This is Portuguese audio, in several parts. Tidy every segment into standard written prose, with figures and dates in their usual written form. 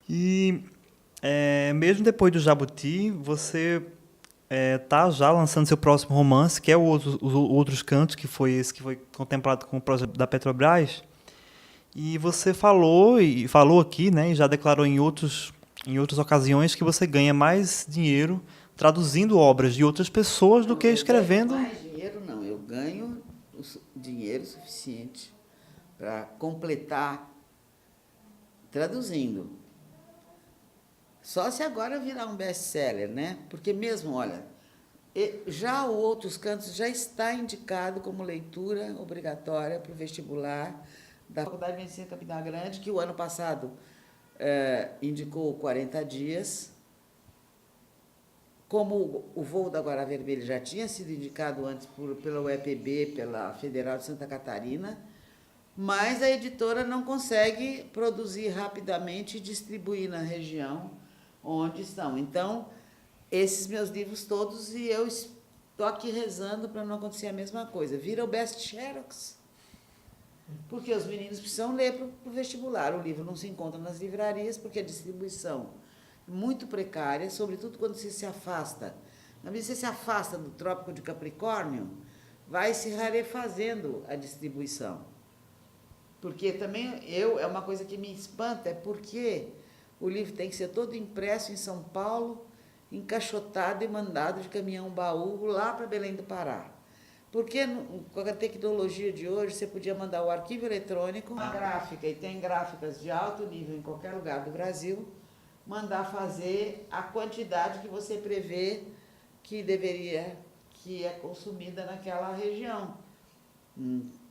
E mesmo depois do Jabuti, você tá já lançando seu próximo romance, que é os Outros Cantos, que foi esse que foi contemplado com o projeto da Petrobras. E você falou aqui, né, e já declarou em outras ocasiões que você ganha mais dinheiro traduzindo obras de outras pessoas do Não, que eu ganho escrevendo. mais dinheiro, não. Eu ganho dinheiro suficiente para completar traduzindo. Só se agora virar um best-seller, né? Porque mesmo, olha, já o Outros Cantos já está indicado como leitura obrigatória para o vestibular da Faculdade de Medicina Campina Grande, que o ano passado indicou 40 dias. Como o voo da Guará Vermelha já tinha sido indicado antes pela UEPB, pela Federal de Santa Catarina, mas a editora não consegue produzir rapidamente e distribuir na região onde estão. Então, esses meus livros todos, e eu estou aqui rezando para não acontecer a mesma coisa. Vira o best Xerox, porque os meninos precisam ler para o vestibular. O livro não se encontra nas livrarias, porque a distribuição é muito precária, sobretudo quando você se afasta. Na medida que você se afasta do Trópico de Capricórnio, vai se rarefazendo a distribuição. Porque também é uma coisa que me espanta, é porque o livro tem que ser todo impresso em São Paulo, encaixotado e mandado de caminhão-baú lá para Belém do Pará. Porque com a tecnologia de hoje, você podia mandar o arquivo eletrônico, a gráfica, e tem gráficas de alto nível em qualquer lugar do Brasil, mandar fazer a quantidade que você prevê que é consumida naquela região.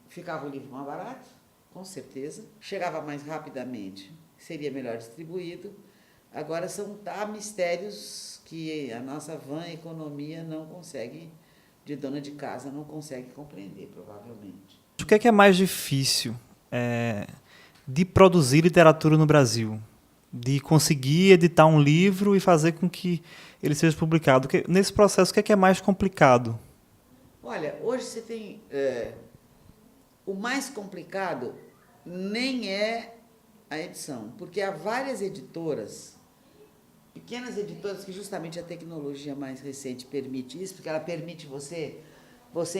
Ficava o livro mais barato, com certeza. Chegava mais rapidamente, seria melhor distribuído. Agora há mistérios que a nossa vã economia não consegue, de dona de casa, não consegue compreender, provavelmente. O que é mais difícil de produzir literatura no Brasil? De conseguir editar um livro e fazer com que ele seja publicado? Nesse processo, o que é mais complicado? Olha, hoje você tem... o mais complicado nem é a edição, porque há várias editoras, pequenas editoras, que justamente a tecnologia mais recente permite isso, porque ela permite você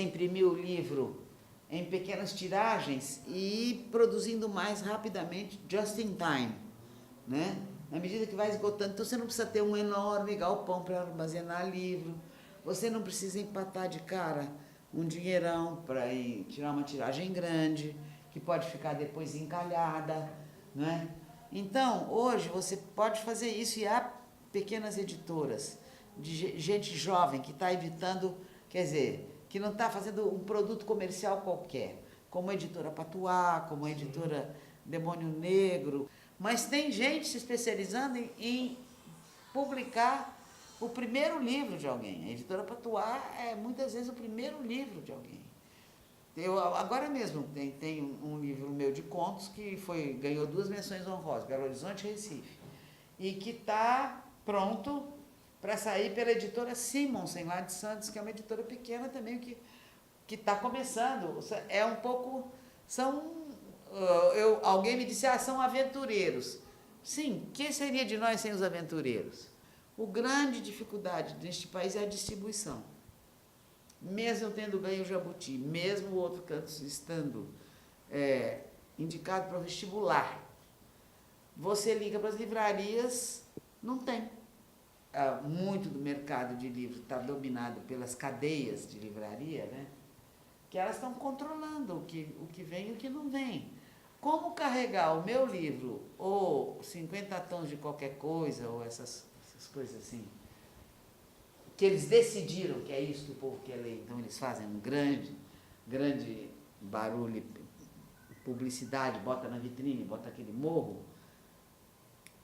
imprimir o livro em pequenas tiragens e ir produzindo mais rapidamente, just in time, né? Na medida que vai esgotando. Então você não precisa ter um enorme galpão para armazenar livro, você não precisa empatar de cara um dinheirão para tirar uma tiragem grande, que pode ficar depois encalhada, né? Então, hoje você pode fazer isso, e há pequenas editoras de gente jovem que está editando, quer dizer, que não está fazendo um produto comercial qualquer, como a editora Patuá, como a editora Demônio Negro, mas tem gente se especializando em publicar o primeiro livro de alguém. A editora Patuá é muitas vezes o primeiro livro de alguém. Eu agora mesmo tenho um livro meu de contos que ganhou 2 menções honrosas, Belo Horizonte e Recife, e que está pronto para sair pela editora Simonsen, lá de Santos, que é uma editora pequena também, que está começando. É um pouco... alguém me disse, são aventureiros. Sim, que seria de nós sem os aventureiros? A grande dificuldade neste país é a distribuição. Mesmo eu tendo ganho o Jabuti, mesmo o Outro Canto estando indicado para o vestibular, você liga para as livrarias, não tem. Muito do mercado de livro está dominado pelas cadeias de livraria, né? Que elas estão controlando o que vem e o que não vem. Como carregar o meu livro, ou 50 tons de qualquer coisa, ou essas coisas assim, que eles decidiram que é isso que o povo quer ler, então eles fazem um grande barulho, publicidade, bota na vitrine, bota aquele morro,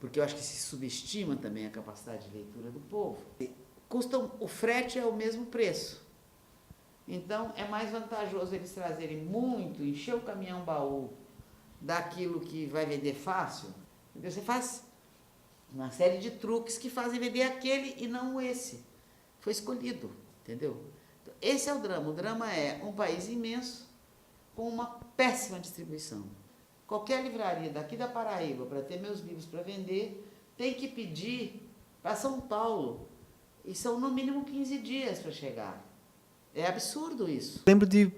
porque eu acho que se subestima também a capacidade de leitura do povo. O frete é o mesmo preço. Então, é mais vantajoso eles trazerem muito, encher o caminhão-baú daquilo que vai vender fácil. Você faz uma série de truques que fazem vender aquele e não esse. Foi escolhido, entendeu? Então, esse é o drama. O drama é um país imenso com uma péssima distribuição. Qualquer livraria daqui da Paraíba, para ter meus livros para vender, tem que pedir para São Paulo. E são no mínimo 15 dias para chegar. É absurdo isso. Lembro de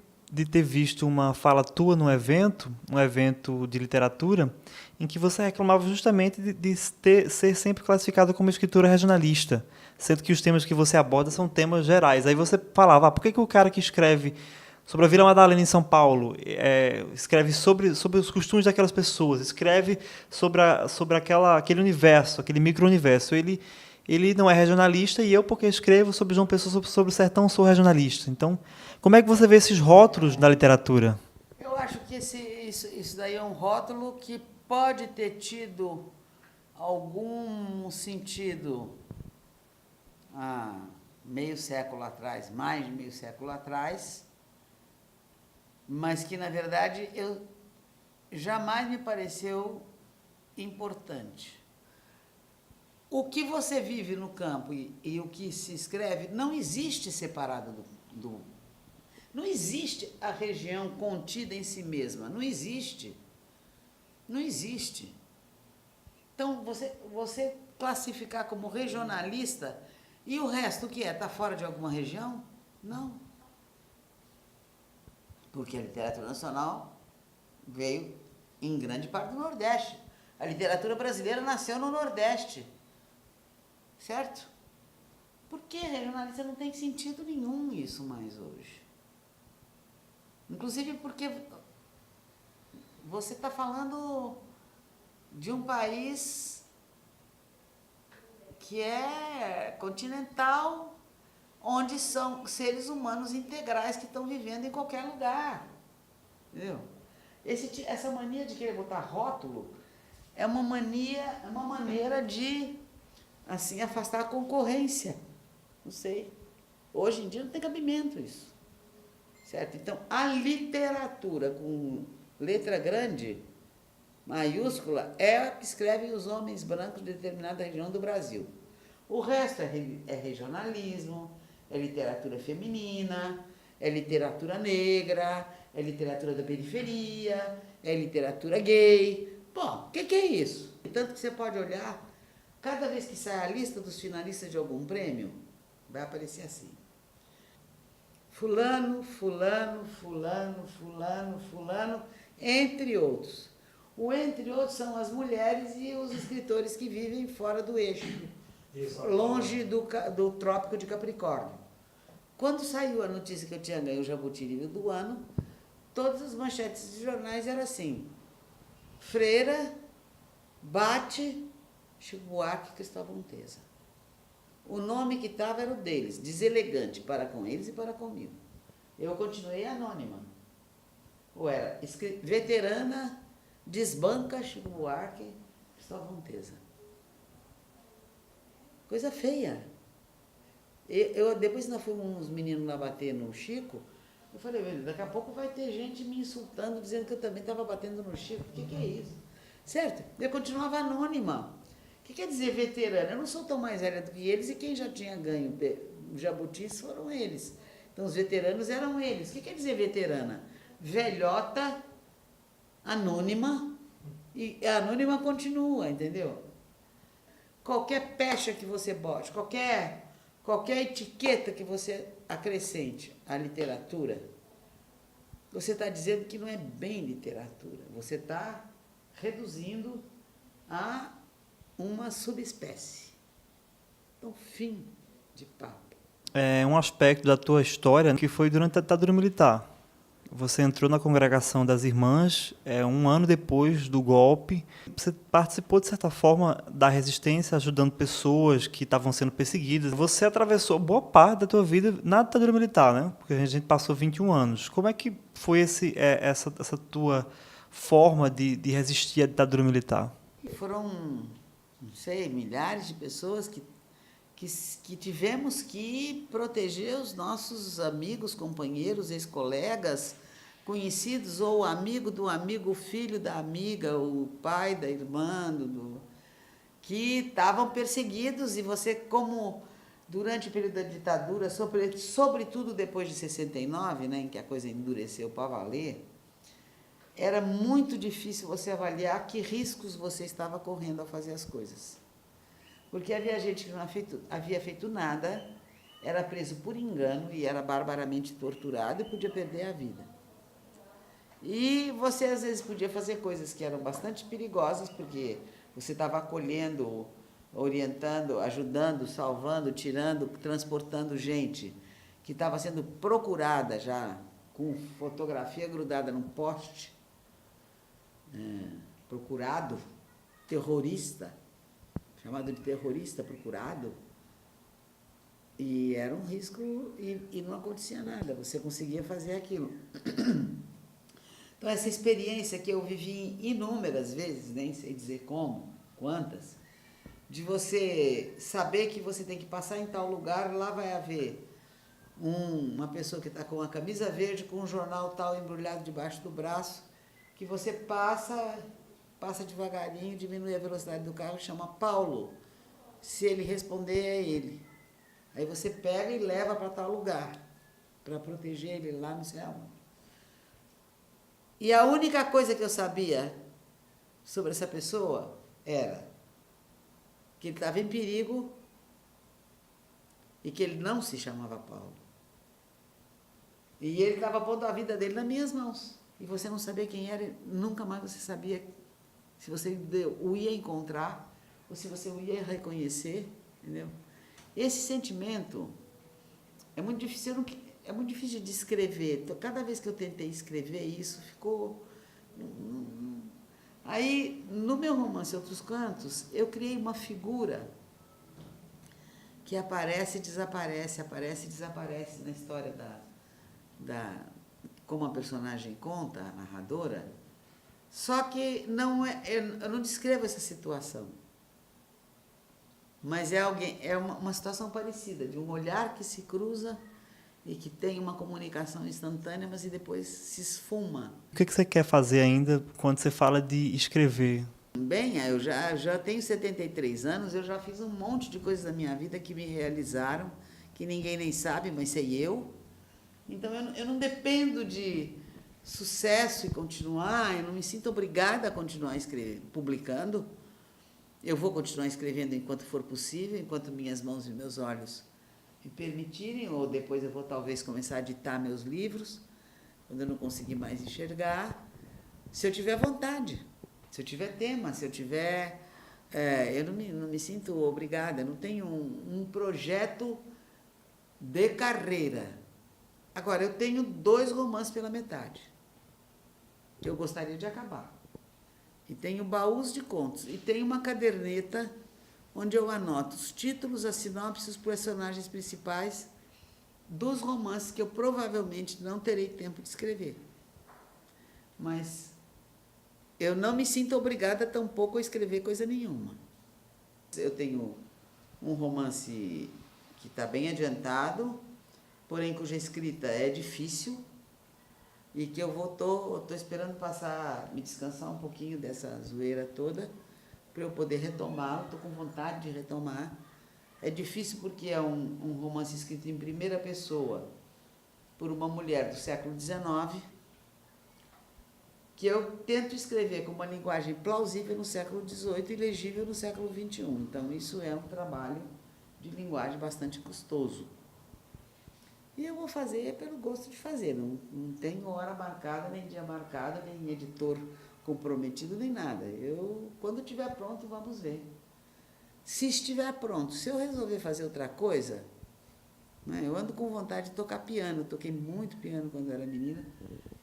ter visto uma fala tua num evento, um evento de literatura, em que você reclamava justamente de ser sempre classificado como escritora regionalista, sendo que os temas que você aborda são temas gerais. Aí você falava, por que o cara que escreve sobre a Vila Madalena em São Paulo, escreve sobre os costumes daquelas pessoas, escreve sobre aquele universo, aquele micro-universo. Ele não é regionalista e eu, porque escrevo sobre João Pessoa, sobre o sertão, sou regionalista. Então, como é que você vê esses rótulos na literatura? Eu acho que isso daí é um rótulo que pode ter tido algum sentido há meio século atrás, mais de meio século atrás, mas que, na verdade, jamais me pareceu importante. O que você vive no campo e o que se escreve não existe separado Não existe a região contida em si mesma. Não existe. Não existe. Então, você classificar como regionalista e o resto o que é? Está fora de alguma região? Não. Porque a literatura nacional veio em grande parte do Nordeste. A literatura brasileira nasceu no Nordeste. Certo? Porque regionalista não tem sentido nenhum isso mais hoje. Inclusive porque você está falando de um país que é continental, onde são seres humanos integrais que estão vivendo em qualquer lugar. Entendeu? Essa mania de querer botar rótulo é uma maneira de assim afastar a concorrência. Não sei. Hoje em dia não tem cabimento isso. Certo? Então, a literatura com letra grande, maiúscula, é a que escrevem os homens brancos de determinada região do Brasil. O resto é regionalismo, é literatura feminina, é literatura negra, é literatura da periferia, é literatura gay. Bom, o que é isso? Tanto que você pode olhar, cada vez que sai a lista dos finalistas de algum prêmio, vai aparecer assim. Fulano, fulano, fulano, fulano, fulano, entre outros. O entre outros são as mulheres e os escritores que vivem fora do eixo, longe do Trópico de Capricórnio. Quando saiu a notícia que eu tinha ganho o Jabuti Livro do Ano, todas as manchetes de jornais eram assim: Freira bate Chico Buarque e Cristóvão Teza. O nome que estava era o deles, deselegante para com eles e para comigo. Eu continuei anônima. Ou era veterana, desbanca Chico Buarque e Cristóvão Teza. Coisa feia. Depois nós fomos uns meninos lá bater no Chico, eu falei, daqui a pouco vai ter gente me insultando, dizendo que eu também estava batendo no Chico. O que é isso? Certo? Eu continuava anônima. O que quer dizer veterana? Eu não sou tão mais velha do que eles e quem já tinha ganho jabutis foram eles. Então, os veteranos eram eles. O que quer dizer veterana? Velhota, anônima, e a anônima continua, entendeu? Qualquer pecha que você bote, qualquer etiqueta que você acrescente à literatura, você está dizendo que não é bem literatura. Você está reduzindo a uma subespécie. Então, fim de papo. É um aspecto da tua história que foi durante a ditadura militar. Você entrou na congregação das irmãs um ano depois do golpe. Você participou, de certa forma, da resistência, ajudando pessoas que estavam sendo perseguidas. Você atravessou boa parte da tua vida na ditadura militar, né? Porque a gente passou 21 anos. Como é que foi essa tua forma de resistir à ditadura militar? Foram, não sei, milhares de pessoas que tivemos que proteger os nossos amigos, companheiros, ex-colegas, conhecidos, ou amigo do amigo, filho da amiga, o pai da irmã, que estavam perseguidos, e você, como durante o período da ditadura, sobretudo depois de 69, né, em que a coisa endureceu para valer, era muito difícil você avaliar que riscos você estava correndo ao fazer as coisas. Porque havia gente que não havia feito nada, era preso por engano e era barbaramente torturado e podia perder a vida. E você, às vezes, podia fazer coisas que eram bastante perigosas, porque você estava acolhendo, orientando, ajudando, salvando, tirando, transportando gente que estava sendo procurada já, com fotografia grudada num poste, procurado, terrorista, chamado de terrorista procurado, e era um risco e não acontecia nada, você conseguia fazer aquilo. Então, essa experiência que eu vivi inúmeras vezes, nem sei dizer como, quantas, de você saber que você tem que passar em tal lugar, lá vai haver uma pessoa que está com uma camisa verde, com um jornal tal embrulhado debaixo do braço, que você passa devagarinho, diminui a velocidade do carro, chama Paulo. Se ele responder, é ele. Aí você pega e leva para tal lugar, para proteger ele lá no céu. E a única coisa que eu sabia sobre essa pessoa era que ele estava em perigo e que ele não se chamava Paulo. E ele estava pondo a vida dele nas minhas mãos. E você não sabia quem era, nunca mais você sabia se você o ia encontrar ou se você o ia reconhecer, entendeu? Esse sentimento é muito difícil, é muito difícil de descrever. Então, cada vez que eu tentei escrever isso, ficou... Aí, no meu romance Outros Cantos, eu criei uma figura que aparece e desaparece na história como a personagem conta, a narradora, só que eu não descrevo essa situação. Mas é uma situação parecida, de um olhar que se cruza e que tem uma comunicação instantânea, mas e depois se esfuma. O que você quer fazer ainda quando você fala de escrever? Bem, eu já tenho 73 anos, eu já fiz um monte de coisas na minha vida que me realizaram, que ninguém nem sabe, mas sei eu. Então, eu não dependo de sucesso e continuar, eu não me sinto obrigada a continuar publicando. Eu vou continuar escrevendo enquanto for possível, enquanto minhas mãos e meus olhos me permitirem, ou depois eu vou talvez começar a editar meus livros, quando eu não conseguir mais enxergar, se eu tiver vontade, se eu tiver tema, se eu tiver... eu não me sinto obrigada, eu não tenho um projeto de carreira. Agora, eu tenho 2 romances pela metade, que eu gostaria de acabar. E tenho baús de contos. E tenho uma caderneta onde eu anoto os títulos, as sinopses, os personagens principais dos romances que eu provavelmente não terei tempo de escrever. Mas eu não me sinto obrigada tampouco a escrever coisa nenhuma. Eu tenho um romance que está bem adiantado, porém cuja escrita é difícil, e que eu tô esperando me descansar um pouquinho dessa zoeira toda, para eu poder retomar. Estou com vontade de retomar. É difícil porque é um romance escrito em primeira pessoa por uma mulher do século XIX, que eu tento escrever com uma linguagem plausível no século XVIII e legível no século XXI. Então, isso é um trabalho de linguagem bastante custoso. E eu vou fazer pelo gosto de fazer, não tenho hora marcada, nem dia marcado, nem editor comprometido, nem nada. Quando estiver pronto, vamos ver. Se estiver pronto, se eu resolver fazer outra coisa, né, eu ando com vontade de tocar piano, toquei muito piano quando era menina,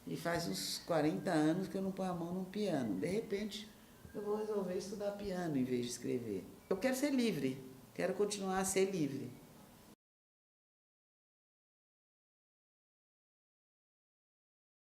e faz uns 40 anos que eu não ponho a mão num piano. De repente, eu vou resolver estudar piano em vez de escrever. Eu quero ser livre, quero continuar a ser livre.